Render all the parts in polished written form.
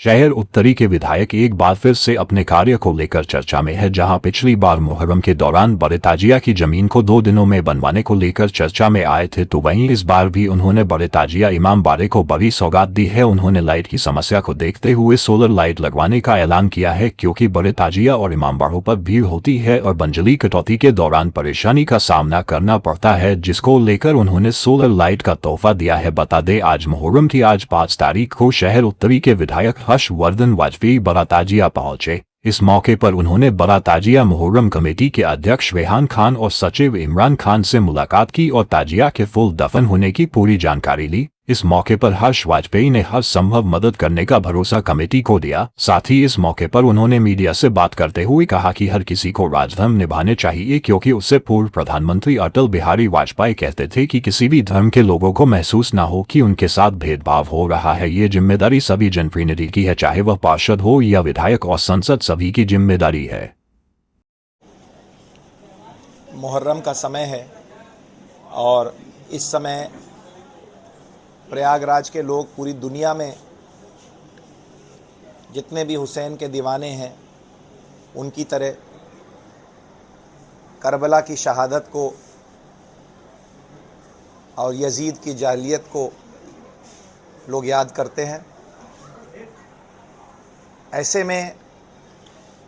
शहर उत्तरी के विधायक एक बार फिर से अपने कार्य को लेकर चर्चा में है। जहां पिछली बार मुहर्रम के दौरान बड़े ताजिया की जमीन को 2 दिनों में बनवाने को लेकर चर्चा में आए थे, तो वहीं इस बार भी उन्होंने बड़े ताजिया इमाम बाड़े को बड़ी सौगात दी है। उन्होंने लाइट की समस्या को देखते हुए सोलर लाइट लगवाने का ऐलान किया है, क्योंकि बड़े ताजिया और इमाम बाड़ों पर भीड़ होती है और बिजली कटौती के दौरान परेशानी का सामना करना पड़ता है, जिसको लेकर उन्होंने सोलर लाइट का तोहफा दिया है। बता दें, आज मुहर्रम की 5 तारीख को शहर उत्तरी के विधायक हर्षवर्धन वाजपेयी बड़ा ताजिया पहुंचे। इस मौके पर उन्होंने बड़ा ताजिया मुहर्रम कमेटी के अध्यक्ष रेहान खान और सचिव इमरान खान से मुलाकात की और ताजिया के फुल दफन होने की पूरी जानकारी ली। इस मौके पर हर्ष वाजपेयी ने हर संभव मदद करने का भरोसा कमेटी को दिया। साथ ही इस मौके पर उन्होंने मीडिया से बात करते हुए कहा कि हर किसी को राजधर्म निभाने चाहिए, क्योंकि उससे पूर्व प्रधानमंत्री अटल बिहारी वाजपेयी कहते थे कि किसी भी धर्म के लोगों को महसूस न हो कि उनके साथ भेदभाव हो रहा है। ये जिम्मेदारी सभी जनप्रतिनिधि की है, चाहे वह पार्षद हो या विधायक और संसद, सभी की जिम्मेदारी है। मुहर्रम का समय है और इस समय प्रयागराज के लोग पूरी दुनिया में जितने भी हुसैन के दीवाने हैं, उनकी तरह करबला की शहादत को और यजीद की जाहिलियत को लोग याद करते हैं। ऐसे में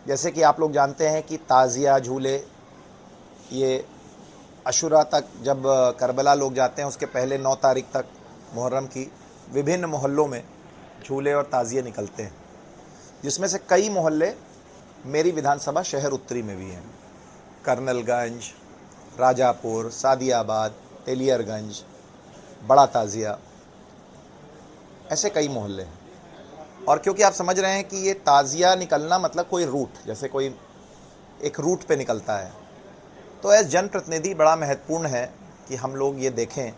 जैसे कि आप लोग जानते हैं कि ताज़िया, झूले, ये अशुरा तक जब करबला लोग जाते हैं, उसके पहले 9 तारीख तक मुहर्रम की विभिन्न मोहल्लों में झूले और ताज़िए निकलते हैं, जिसमें से कई मोहल्ले मेरी विधानसभा शहर उत्तरी में भी हैं। कर्नलगंज, राजापुर, सादियाबाद, तेलियरगंज, बड़ा ताज़िया, ऐसे कई मोहल्ले हैं। और क्योंकि आप समझ रहे हैं कि ये ताज़िया निकलना मतलब कोई रूट, जैसे कोई एक रूट पे निकलता है, तो एज जनप्रतिनिधि बड़ा महत्वपूर्ण है कि हम लोग ये देखें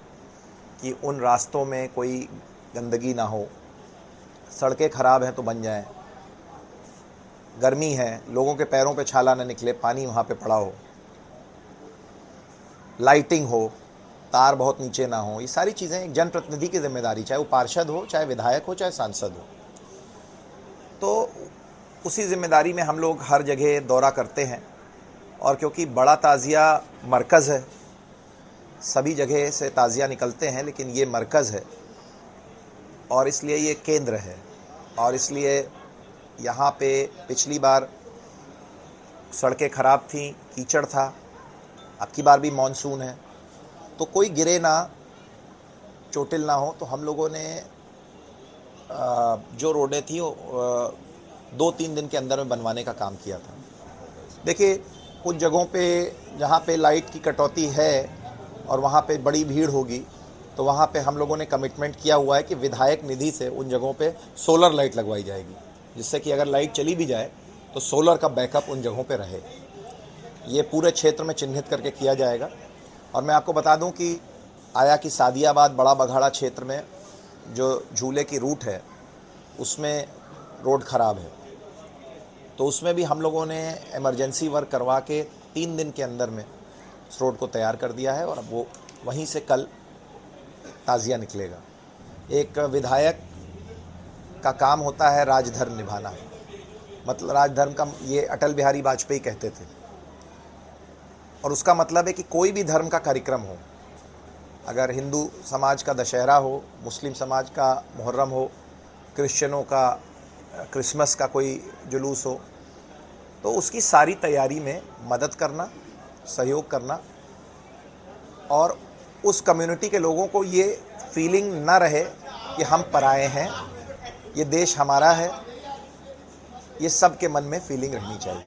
कि उन रास्तों में कोई गंदगी ना हो, सड़कें ख़राब हैं तो बन जाएं, गर्मी है, लोगों के पैरों पे छाला ना निकले, पानी वहाँ पे पड़ा हो, लाइटिंग हो, तार बहुत नीचे ना हो। ये सारी चीज़ें एक जनप्रतिनिधि की जिम्मेदारी, चाहे वो पार्षद हो, चाहे विधायक हो, चाहे सांसद हो। तो उसी जिम्मेदारी में हम लोग हर जगह दौरा करते हैं। और क्योंकि बड़ा ताज़िया मरकज़ है, सभी जगह से ताज़िया निकलते हैं, लेकिन ये मरकज़ है और इसलिए ये केंद्र है। और इसलिए यहाँ पे पिछली बार सड़कें ख़राब थीं, कीचड़ था, अब की बार भी मानसून है, तो कोई गिरे ना, चोटिल ना हो, तो हम लोगों ने जो रोडें थी 2-3 दिन के अंदर में बनवाने का काम किया था। देखिए, कुछ जगहों पे जहाँ पे लाइट की कटौती है और वहाँ पे बड़ी भीड़ होगी, तो वहाँ पे हम लोगों ने कमिटमेंट किया हुआ है कि विधायक निधि से उन जगहों पे सोलर लाइट लगवाई जाएगी, जिससे कि अगर लाइट चली भी जाए तो सोलर का बैकअप उन जगहों पे रहे। ये पूरे क्षेत्र में चिन्हित करके किया जाएगा। और मैं आपको बता दूं कि आया कि सादियाबाद बड़ा बघाड़ा क्षेत्र में जो झूले की रूट है, उसमें रोड ख़राब है, तो उसमें भी हम लोगों ने इमरजेंसी वर्क करवा के 3 दिन के अंदर में उस रोड को तैयार कर दिया है। और अब वो वहीं से कल ताज़िया निकलेगा। एक विधायक का काम होता है राजधर्म निभाना, मतलब राजधर्म का ये अटल बिहारी वाजपेयी कहते थे, और उसका मतलब है कि कोई भी धर्म का कार्यक्रम हो, अगर हिंदू समाज का दशहरा हो, मुस्लिम समाज का मुहर्रम हो, क्रिश्चियनों का क्रिसमस का कोई जुलूस हो, तो उसकी सारी तैयारी में मदद करना, सहयोग करना, और उस कम्युनिटी के लोगों को ये फीलिंग ना रहे कि हम पराए हैं, ये देश हमारा है, ये सब के मन में फीलिंग रहनी चाहिए।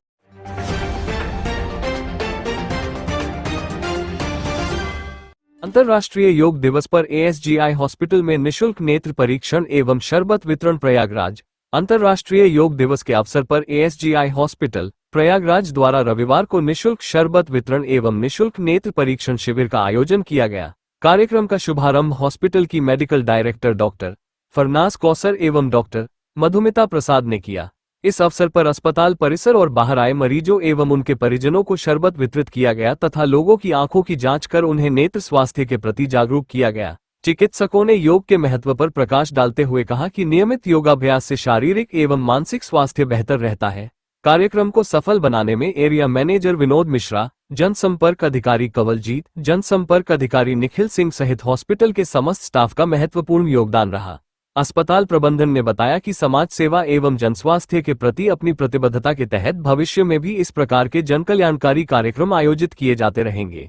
अंतर्राष्ट्रीय योग दिवस पर एएसजीआई हॉस्पिटल में निशुल्क नेत्र परीक्षण एवं शरबत वितरण। प्रयागराज अंतर्राष्ट्रीय योग दिवस के अवसर पर एएसजीआई हॉस्पिटल प्रयागराज द्वारा रविवार को निशुल्क शरबत वितरण एवं निशुल्क नेत्र परीक्षण शिविर का आयोजन किया गया। कार्यक्रम का शुभारंभ हॉस्पिटल की medical director doctor Farnaz Kausar एवं डॉक्टर मधुमिता प्रसाद ने किया। इस अवसर पर अस्पताल परिसर और बाहर आए मरीजों एवं उनके परिजनों को शरबत वितरित किया गया तथा लोगों की आंखों की जांच कर उन्हें नेत्र स्वास्थ्य के प्रति जागरूक किया गया। चिकित्सकों ने योग के महत्व पर प्रकाश डालते हुए कहा कि नियमित योगाभ्यास से शारीरिक एवं मानसिक स्वास्थ्य बेहतर रहता है। कार्यक्रम को सफल बनाने में एरिया मैनेजर विनोद मिश्रा, जनसंपर्क अधिकारी कंवलजीत, जनसंपर्क अधिकारी निखिल सिंह सहित हॉस्पिटल के समस्त स्टाफ का महत्वपूर्ण योगदान रहा। अस्पताल प्रबंधन ने बताया कि समाज सेवा एवं जनस्वास्थ्य के प्रति अपनी प्रतिबद्धता के तहत भविष्य में भी इस प्रकार के जनकल्याणकारी कार्यक्रम आयोजित किए जाते रहेंगे।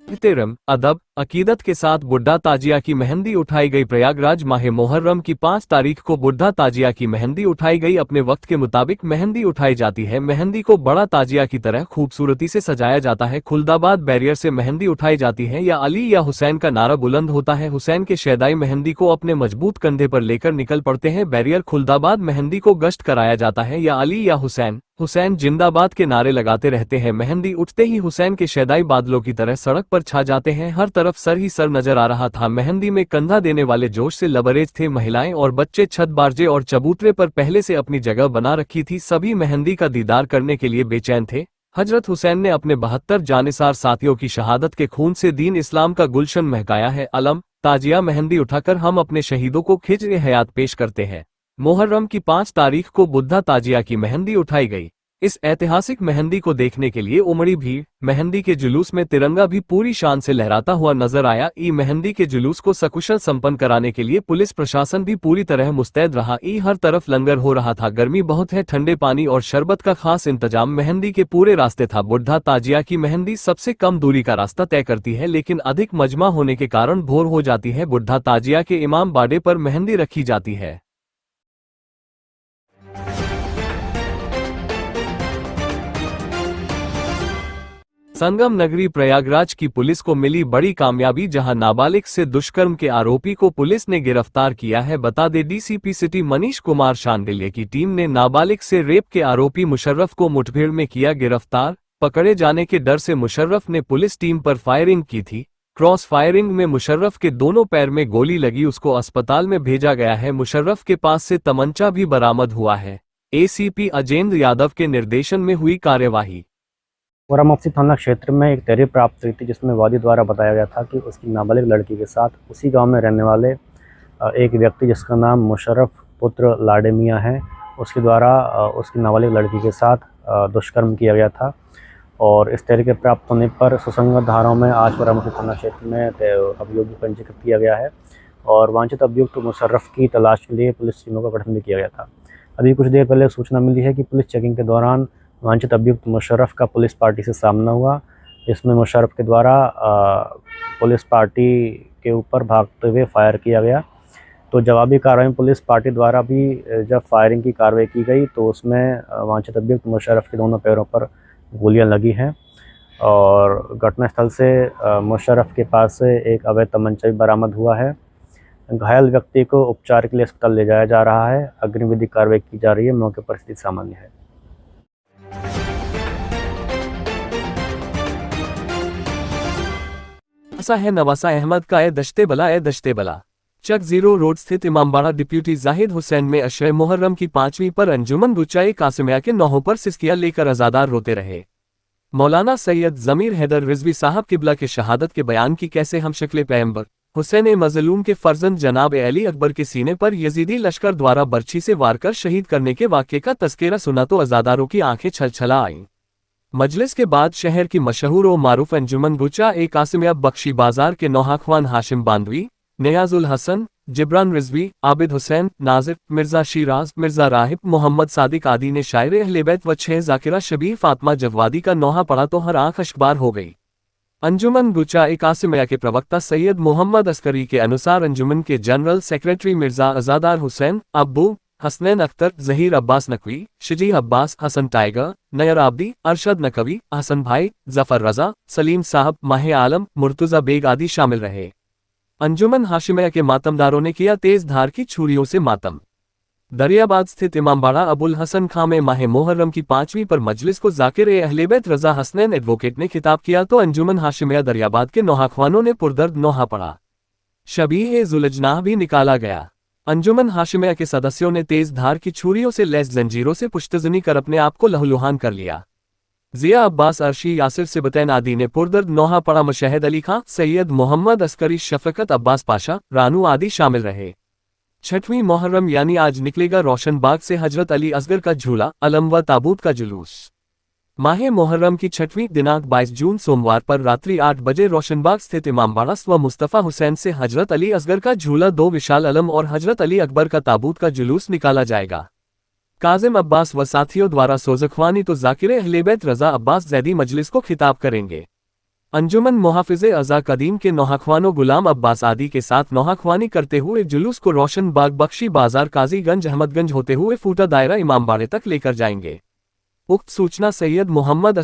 एहतराम, अदब, अकीदत के साथ बुढ़ा ताजिया की मेहंदी उठाई गई। प्रयागराज माह मुहर्रम की 5 तारीख को बुढ़ा ताजिया की मेहंदी उठाई गई। अपने वक्त के मुताबिक मेहंदी उठाई जाती है। मेहंदी को बड़ा ताजिया की तरह खूबसूरती से सजाया जाता है। खुलदाबाद बैरियर से मेहंदी उठाई जाती है। या अली या हुसैन का नारा बुलंद होता है। हुसैन के शैदाई मेहंदी को अपने मजबूत कंधे पर लेकर निकल पड़ते हैं। बैरियर खुलदाबाद मेहंदी को गश्त कराया जाता है। या अली या हुसैन, हुसैन जिंदाबाद के नारे लगाते रहते हैं। मेहंदी उठते ही हुसैन के शैदाई बादलों की तरह सड़क पर छा जाते हैं। हर तरफ सर ही सर नजर आ रहा था। मेहंदी में कंधा देने वाले जोश से लबरेज थे। महिलाएं और बच्चे छत बारजे और चबूतरे पर पहले से अपनी जगह बना रखी थी। सभी मेहंदी का दीदार करने के लिए बेचैन थे। हजरत हुसैन ने अपने 72 जानिसार साथियों की शहादत के खून से दीन इस्लाम का गुलशन महकाया है। अलम, ताजिया मेहंदी उठाकर हम अपने शहीदों को खिज्र हयात पेश करते हैं। मुहर्रम की 5 तारीख को बुढ़ा ताजिया की मेहंदी उठाई गई। इस ऐतिहासिक मेहंदी को देखने के लिए उमड़ी भीड़। मेहंदी के जुलूस में तिरंगा भी पूरी शान से लहराता हुआ नजर आया। मेहंदी के जुलूस को सकुशल संपन्न कराने के लिए पुलिस प्रशासन भी पूरी तरह मुस्तैद रहा। हर तरफ लंगर हो रहा था। गर्मी बहुत है, ठंडे पानी और शरबत का खास इंतजाम मेहंदी के पूरे रास्ते था। बुढ़ा ताजिया की मेहंदी सबसे कम दूरी का रास्ता तय करती है, लेकिन अधिक मजमा होने के कारण भोर हो जाती है। बुढ़ा ताजिया के इमाम बाड़े पर मेहंदी रखी जाती है। संगम नगरी प्रयागराज की पुलिस को मिली बड़ी कामयाबी, जहां नाबालिग से दुष्कर्म के आरोपी को पुलिस ने गिरफ्तार किया है। बता दें, डीसीपी सिटी मनीष कुमार शांडिल्य की टीम ने नाबालिग से रेप के आरोपी मुशर्रफ को मुठभेड़ में किया गिरफ्तार। पकड़े जाने के डर से मुशर्रफ ने पुलिस टीम पर फायरिंग की थी। क्रॉस फायरिंग में मुशर्रफ के दोनों पैर में गोली लगी। उसको अस्पताल में भेजा गया है। मुशर्रफ के पास से तमंचा भी बरामद हुआ है। एसीपी अजेंद्र यादव के निर्देशन में हुई कार्यवाही। वरा मुफ्ती थाना क्षेत्र में एक तहरीर प्राप्त हुई थी, जिसमें वादी द्वारा बताया गया था कि उसकी नाबालिग लड़की के साथ उसी गांव में रहने वाले एक व्यक्ति जिसका नाम मुशर्रफ पुत्र लाडे मियाँ है, उसके द्वारा उसकी नाबालिग लड़की के साथ दुष्कर्म किया गया था। और इस तहरीर के प्राप्त होने पर सुसंगत धाराओं में आज वरा मुफ्ती थाना क्षेत्र में अभियोग पंजीकृत किया गया है और वांछित अभियुक्त मुशर्रफ की तलाश के लिए पुलिस टीमों का गठन भी किया गया था। अभी कुछ देर पहले सूचना मिली है कि पुलिस चेकिंग के दौरान वांछित अभियुक्त मुशर्रफ का पुलिस पार्टी से सामना हुआ, जिसमें मुशर्रफ के द्वारा पुलिस पार्टी के ऊपर भागते हुए फायर किया गया। तो जवाबी कार्रवाई में पुलिस पार्टी द्वारा भी जब फायरिंग की कार्रवाई की गई तो उसमें वांछित अभियुक्त मुशर्रफ के दोनों पैरों पर गोलियां लगी हैं और घटनास्थल से मुशर्रफ के पास से एक अवैध तमंचा भी बरामद हुआ है। घायल व्यक्ति को उपचार के लिए अस्पताल ले जाया जा रहा है। अग्रिम कार्रवाई की जा रही है। मौके पर स्थिति सामान्य है। ऐसा है नवासा अहमद का दश्ते बला चक जीरो रोड स्थित इमामबाड़ा डिप्यूटी जाहिद हुसैन में अशरे मुहर्रम की 5वीं पर अंजुमन बुचाई कासिमिया के नौहों पर सिस्किया लेकर अजादार रोते रहे। मौलाना सैयद जमीर हैदर रिजवी साहब किबला के शहादत के बयान की कैसे हम शक्ल पैगंबर हुसैन मजलूम के फर्जंद जनाब अली अकबर के सीने पर यजीदी लश्कर द्वारा बर्छी से वार कर शहीद करने के वाक़े का तस्करा सुना तो अजादारों की आंखें छलछला आईं। मजलिस के बाद शहर की मशहूर व मारूफ अंजुमन बुचा कासिमिया बख्शी बाजार के नौहाख्वान हाशिम बांदवी, नियाजुल हसन, जिब्रान रिजवी, आबिद हुसैन, नाजिर, मिर्जा शिराज, मिर्जा राहिब, मोहम्मद सादिक आदि ने शायर अहले बैत व 6 जाकिरा शबीह फातिमा जवादी का नौहा पढ़ा तो हर आंख अशबार हो गई। अंजुमन बुचा कासिमिया के प्रवक्ता सैयद मोहम्मद अस्करी के अनुसार अंजुमन के जनरल सेक्रेटरी मिर्जा अजादार हुसैन, अब्बू हसनैन अख्तर, जहीर अब्बास नकवी, शिजी अब्बास, हसन टाइगर, नयर आब्दी, अरशद नकवी, हसन भाई, जफर रजा, सलीम साहब, माहे आलम, मुर्तुजा बेग आदि शामिल रहे। अंजुमन हाशिमिया के मातमदारों ने किया तेज धार की छुरियों से मातम। दरियाबाद स्थित इमामबाड़ा अबुल हसन खां में माह मुहर्रम की 5वीं पर मजलिस को जाकिर अहले बैत रजा हसनैन एडवोकेट ने खिताब किया तो अंजुमन हाशिमिया दरियाबाद के नौहाख्वानों ने पुरदर्द नौहा पढ़ा। शबीह जुलजनाह भी निकाला गया। अंजुमन हाशिमिया के सदस्यों ने तेज धार की छुरियों से लैस जंजीरों से पुश्तजनी कर अपने आप को लहूलुहान कर लिया। जिया अब्बास, अर्शी यासिर, सिबतैन आदि ने पुरदर्द नौहा पड़ा। मशहद अली खां, सैयद मोहम्मद अस्करी, शफकत अब्बास पाशा, रानू आदि शामिल रहे। 6वीं मुहर्रम यानी आज निकलेगा रोशन बाग से हजरत अली असगर का झूला, अलम व ताबूत का जुलूस। माह मुहर्रम की 6वीं दिनांक 22 जून सोमवार पर रात्रि 8 बजे रोशनबाग स्थित इमामबाड़ा व मुस्तफ़ा हुसैन से हजरत अली असगर का झूला, 2 विशाल अलम और हजरत अली अकबर का ताबूत का जुलूस निकाला जाएगा। काजिम अब्बास व साथियों द्वारा सोजख्वानी तो जाकिर अहले बैत रजा अब्बास जैदी मजलिस को खिताब करेंगे। अंजुमन मुहाफिज़े अज़ा कदीम के नौहाख्वानो गुलाम अब्बास आदि के साथ नौहाख्वानी करते हुए जुलूस को रोशन बाग, बख्शी बाजार, काजीगंज, अहमदगंज होते हुए फूटा दायरा इमामबाड़े तक लेकर जाएंगे। उक्त सूचना सैयद मोहम्मद